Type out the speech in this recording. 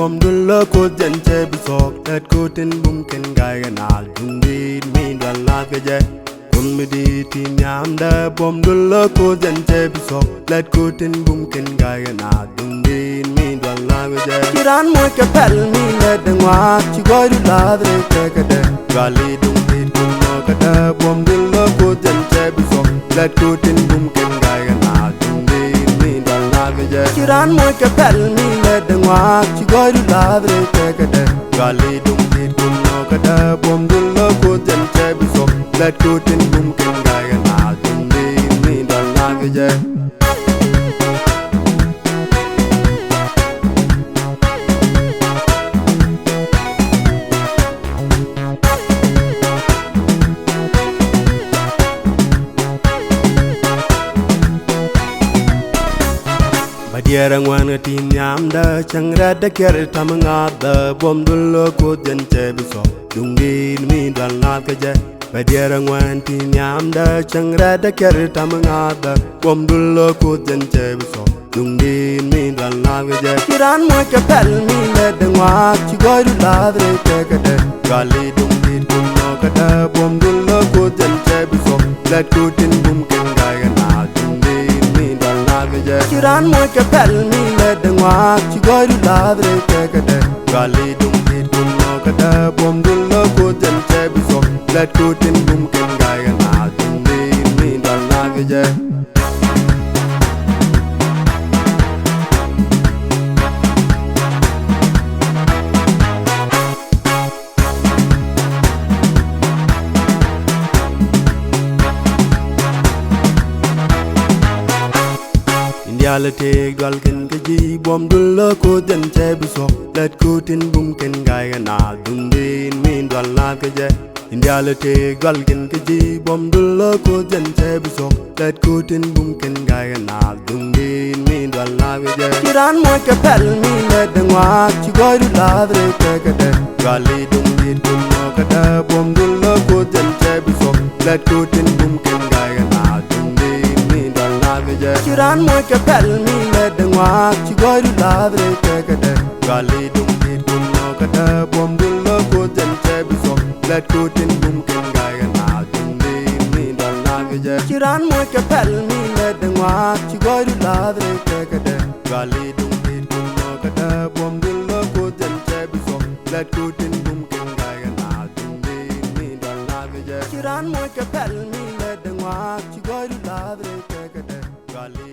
bom dulla ko jance bisok dat ko tin bum ken gay ganal dundi mi dal la gaje kun mi di ti nyam da bom dulla ko jance bisok dat ko tin bum ken gay ganal dundi mi dal la gaje kiran mo ke pel mi le dengwa chi goy du la dre ke kade gali dundi kun mo kada bom dulla ko jance bisok dat ko tin bum ken gay ganal dundi mi dal la gaje kiran mo ke pel mi le dengwa chi goy du la dre ke kade gali dundi kun mo kada bom dulla ko jance bisok dat ko tin bum ken gay ganal dundi mi dal la gaje Diarang wan tin nyam da chang ra da ker tam nga da bom dul ko den che biso dung din mi dal na ka je ba diarang wan tin nyam da chang ra da ker tam nga da bom dul ko den che biso dung din mi dal na ka je kiran mo ke pel mi le dengwa chi goy du la dre ke ka de gali dung din kun no ka da bom dul ko den che biso la ko tin bum ken ga na dung din mi dal na ka je kiran mo ke pel mi le dengwa chi goy du la dre ke ka de gali dung din kun no ka da bom dul ko den che biso la ko tin bum ken ga na dung din mi dal na ka je Yalla take dwal ken ke ji bom dul ko den che biso let ko tin bum ken gay na dum din min dwal la ke je Yalla take dwal ken ke ji bom dul ko den che biso let ko tin bum ken gay na dum din min dwal la ke je kiran mo ke pel mi le dengwa chi goy du la dre ke ka de gali dum din kun no ka da bom dul ko den che biso let ko tin bum ken gay na dum din min dwal la ke je kiran mo ke pel mi le dengwa chi goy du la dre ke ka de gali dum din kun no ka da bom dul ko den che biso let ko tin bum ken gay na dum din min dwal la ke je kiran mo ke pel mi le dengwa chi goy du la dre ke ka de gali dum din kun no ka da bom dul ko den che biso let ko tin bum ken gay na dum din min dwal la ke je kiran mo ke pel mi le dengwa chi goy du la dre ke ka de gali